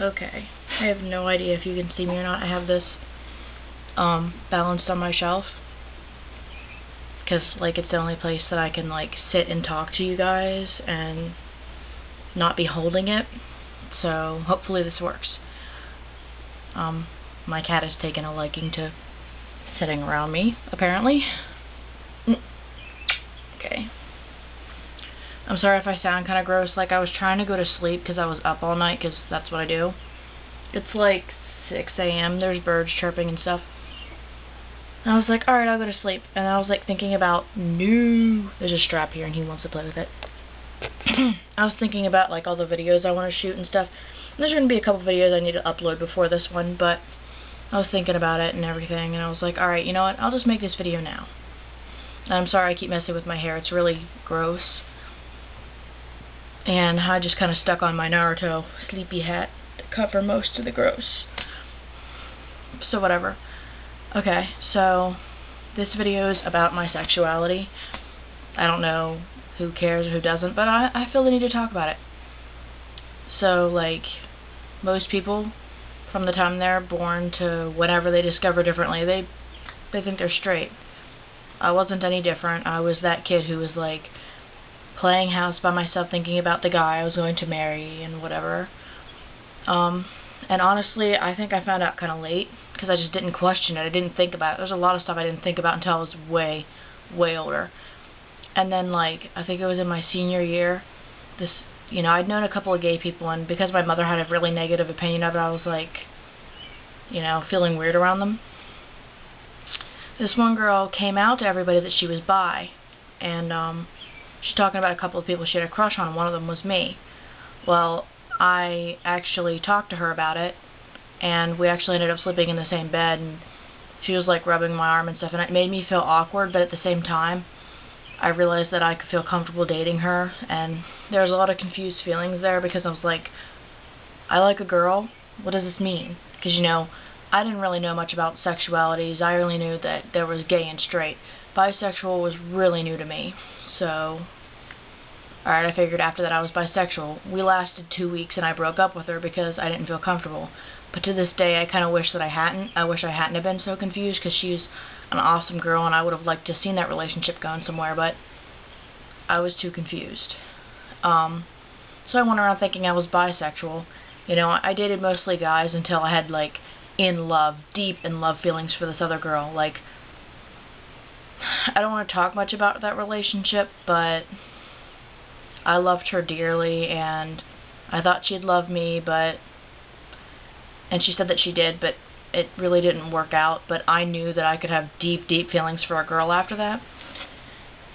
Okay, I have no idea if you can see me or not. I have this balanced on my shelf because like it's the only place that I can like sit and talk to you guys and not be holding it. So hopefully this works. My cat has taken a liking to sitting around me, apparently. Okay. I'm sorry if I sound kind of gross. Like, I was trying to go to sleep because I was up all night, because that's what I do. It's like 6 a.m. There's birds chirping and stuff. And I was like, alright, I'll go to sleep. And I was like thinking about, no, there's a strap here and he wants to play with it. I was thinking about like all the videos I want to shoot and stuff. And there's going to be a couple videos I need to upload before this one, but I was thinking about it and everything, and I was like, alright, you know what, I'll just make this video now. And I'm sorry I keep messing with my hair, it's really gross. And I just kind of stuck on my Naruto sleepy hat to cover most of the gross. So whatever. Okay, so this video is about my sexuality. I don't know who cares or who doesn't, but I feel the need to talk about it. So, like, most people, from the time they're born to whenever they discover differently, they think they're straight. I wasn't any different. I was that kid who was, like, playing house by myself, thinking about the guy I was going to marry and whatever. And honestly, I think I found out kind of late, because I just didn't question it. I didn't think about it. There's a lot of stuff I didn't think about until I was way, way older. And then, like, I think it was in my senior year, you know, I'd known a couple of gay people, and because my mother had a really negative opinion of it, I was, like, you know, feeling weird around them. This one girl came out to everybody that she was bi, and she's talking about a couple of people she had a crush on, and one of them was me. Well, I actually talked to her about it, and we actually ended up sleeping in the same bed, and she was, like, rubbing my arm and stuff, and it made me feel awkward, but at the same time, I realized that I could feel comfortable dating her, and there was a lot of confused feelings there, because I was like, I like a girl, what does this mean? Because, you know, I didn't really know much about sexualities. I only knew that there was gay and straight. Bisexual was really new to me, so alright, I figured after that I was bisexual. We lasted 2 weeks and I broke up with her because I didn't feel comfortable. But to this day, I kind of wish that I hadn't. I wish I hadn't have been so confused, because she's an awesome girl and I would have liked to have seen that relationship going somewhere, but I was too confused. So I went around thinking I was bisexual. You know, I dated mostly guys until I had, like, deep in love feelings for this other girl. Like, I don't want to talk much about that relationship, but I loved her dearly, and I thought she'd love me, and she said that she did, but it really didn't work out. But I knew that I could have deep, deep feelings for a girl after that.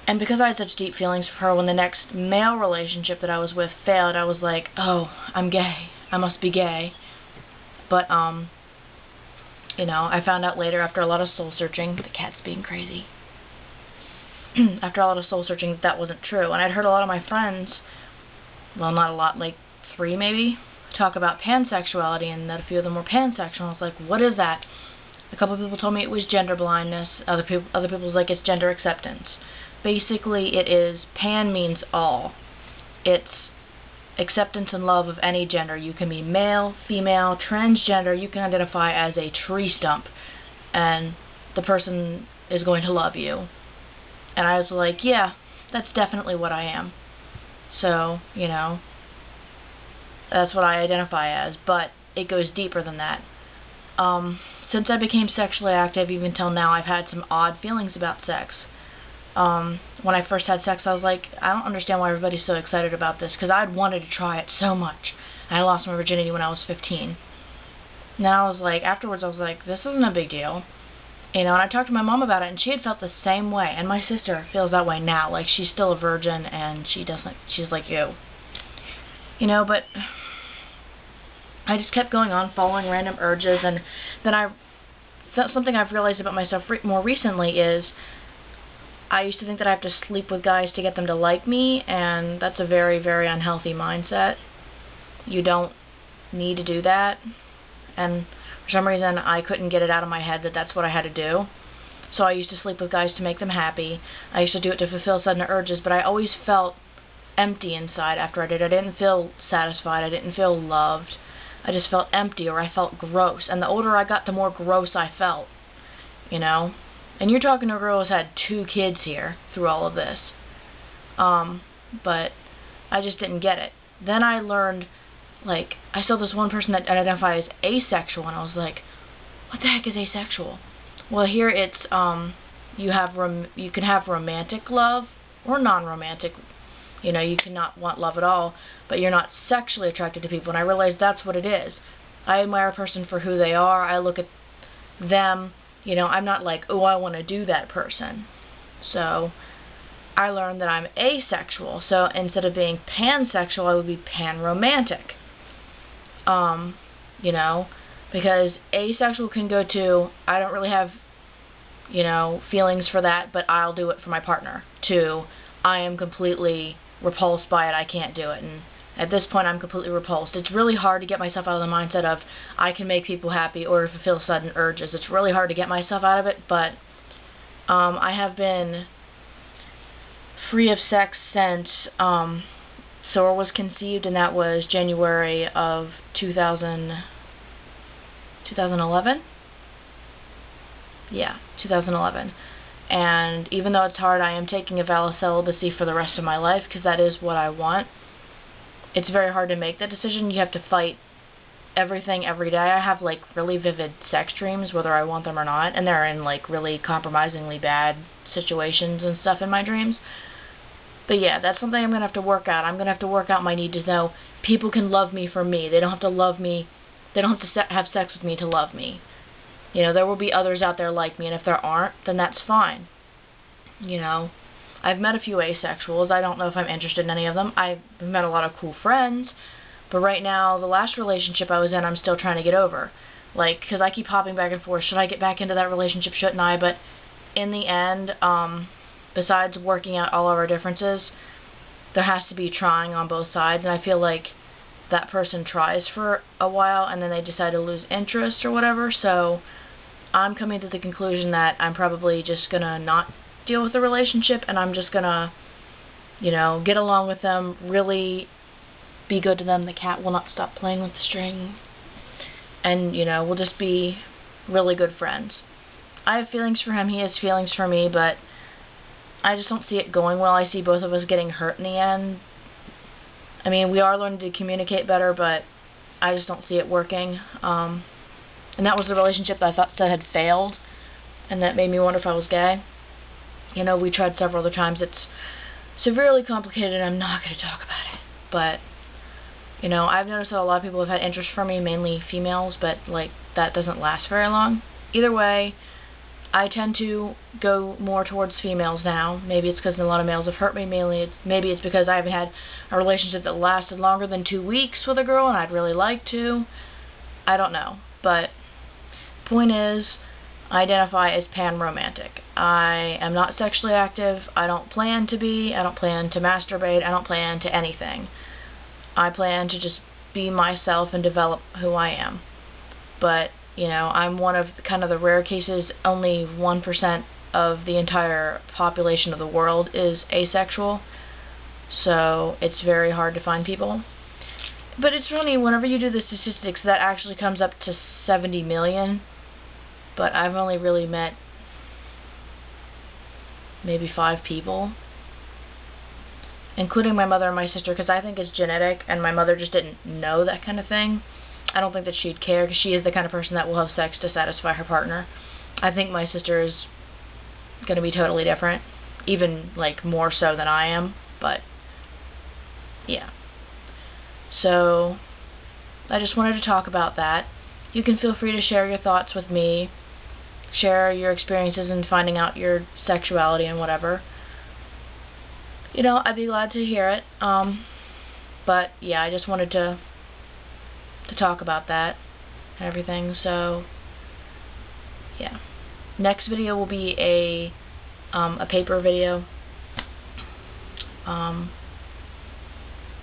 And because I had such deep feelings for her, when the next male relationship that I was with failed, I was like, oh, I'm gay. I must be gay. But, you know, I found out later after a lot of soul searching, the cat's being crazy, after a lot of soul searching, that wasn't true. And I'd heard a lot of my friends, well, not a lot, like 3 maybe, talk about pansexuality, and that a few of them were pansexual. I was like, what is that? A couple of people told me it was gender blindness. Other people was like, it's gender acceptance. Basically, it is, pan means all. It's acceptance and love of any gender. You can be male, female, transgender. You can identify as a tree stump, and the person is going to love you. And I was like, yeah, that's definitely what I am. So, you know, that's what I identify as, but it goes deeper than that. Since I became sexually active, even till now, I've had some odd feelings about sex. When I first had sex, I was like, I don't understand why everybody's so excited about this, because I'd wanted to try it so much. I lost my virginity when I was 15. And then I was like, afterwards I was like, this isn't a big deal. You know, and I talked to my mom about it, and she had felt the same way. And my sister feels that way now. Like, she's still a virgin, and she's like you. You know, but I just kept going on, following random urges, and then something I've realized about myself more recently is, I used to think that I have to sleep with guys to get them to like me, and that's a very, very unhealthy mindset. You don't need to do that, and for some reason I couldn't get it out of my head that that's what I had to do. So I used to sleep with guys to make them happy. I used to do it to fulfill sudden urges, but I always felt empty inside after I did it. I didn't feel satisfied. I didn't feel loved. I just felt empty, or I felt gross. And the older I got, the more gross I felt, you know? And you're talking to a girl who's had 2 kids here through all of this. But I just didn't get it. Then I learned, like, I saw this one person that identified as asexual, and I was like, what the heck is asexual? Well, here it's, you can have romantic love or non-romantic. You know, you cannot want love at all, but you're not sexually attracted to people, and I realized that's what it is. I admire a person for who they are. I look at them, you know, I'm not like, oh, I want to do that person. So I learned that I'm asexual, so instead of being pansexual, I would be panromantic. You know, because asexual can go to, I don't really have, you know, feelings for that, but I'll do it for my partner, to I am completely repulsed by it, I can't do it, and at this point I'm completely repulsed. It's really hard to get myself out of the mindset of I can make people happy or fulfill sudden urges. It's really hard to get myself out of it, but I have been free of sex since Sora was conceived, and that was January of 2011? Yeah, 2011. And even though it's hard, I am taking a vow of celibacy for the rest of my life, because that is what I want. It's very hard to make that decision. You have to fight everything every day. I have, like, really vivid sex dreams, whether I want them or not, and they're in, like, really compromisingly bad situations and stuff in my dreams. But yeah, that's something I'm going to have to work out. I'm going to have to work out my need to know people can love me for me. They don't have to love me. They don't have to have sex with me to love me. You know, there will be others out there like me, and if there aren't, then that's fine. You know, I've met a few asexuals. I don't know if I'm interested in any of them. I've met a lot of cool friends, but right now, the last relationship I was in, I'm still trying to get over. Like, because I keep hopping back and forth. Should I get back into that relationship? Shouldn't I? But in the end, besides working out all of our differences, there has to be trying on both sides, and I feel like that person tries for a while, and then they decide to lose interest or whatever, so I'm coming to the conclusion that I'm probably just going to not deal with the relationship, and I'm just going to, you know, get along with them, really be good to them. The cat will not stop playing with the string, and, you know, we'll just be really good friends. I have feelings for him, he has feelings for me, but I just don't see it going well. I see both of us getting hurt in the end. I mean, we are learning to communicate better, but I just don't see it working. And that was the relationship that I thought that had failed, and that made me wonder if I was gay. You know, we tried several other times. It's severely complicated, and I'm not going to talk about it. But, you know, I've noticed that a lot of people have had interest for me, mainly females, but, like, that doesn't last very long. Either way, I tend to go more towards females now. Maybe it's because a lot of males have hurt me. Maybe it's because I haven't had a relationship that lasted longer than 2 weeks with a girl, and I'd really like to. I don't know. But point is, I identify as pan-romantic. I am not sexually active. I don't plan to be. I don't plan to masturbate. I don't plan to anything. I plan to just be myself and develop who I am. But you know, I'm one of kind of the rare cases. Only 1% of the entire population of the world is asexual, so it's very hard to find people. But it's funny, whenever you do the statistics, that actually comes up to 70 million, but I've only really met maybe 5 people, including my mother and my sister, because I think it's genetic, and my mother just didn't know that kind of thing. I don't think that she'd care, because she is the kind of person that will have sex to satisfy her partner. I think my sister is going to be totally different, even, like, more so than I am, but, yeah. So, I just wanted to talk about that. You can feel free to share your thoughts with me, share your experiences in finding out your sexuality and whatever. You know, I'd be glad to hear it, but, yeah, I just wanted to talk about that and everything. So yeah, next video will be a paper video,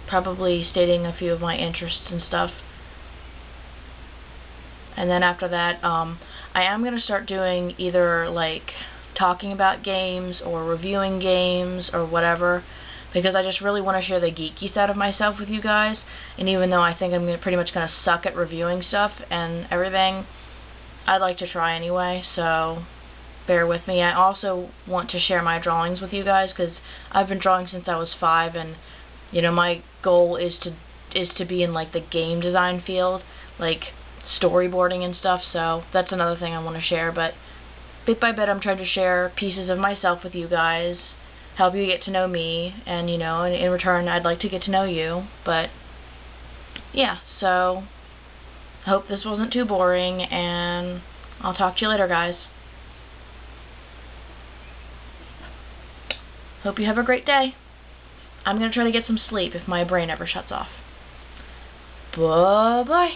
probably stating a few of my interests and stuff, and then after that I am going to start doing either like talking about games or reviewing games or whatever. because I just really want to share the geeky side of myself with you guys. And even though I think I'm pretty much going to suck at reviewing stuff and everything, I'd like to try anyway, so bear with me. I also want to share my drawings with you guys, because I've been drawing since I was 5, and you know, my goal is to be in like the game design field, like storyboarding and stuff. So that's another thing I want to share. But bit by bit, I'm trying to share pieces of myself with you guys, help you get to know me, and you know, in return, I'd like to get to know you. But yeah, so I hope this wasn't too boring, and I'll talk to you later, guys. Hope you have a great day. I'm going to try to get some sleep if my brain ever shuts off. Bye-bye.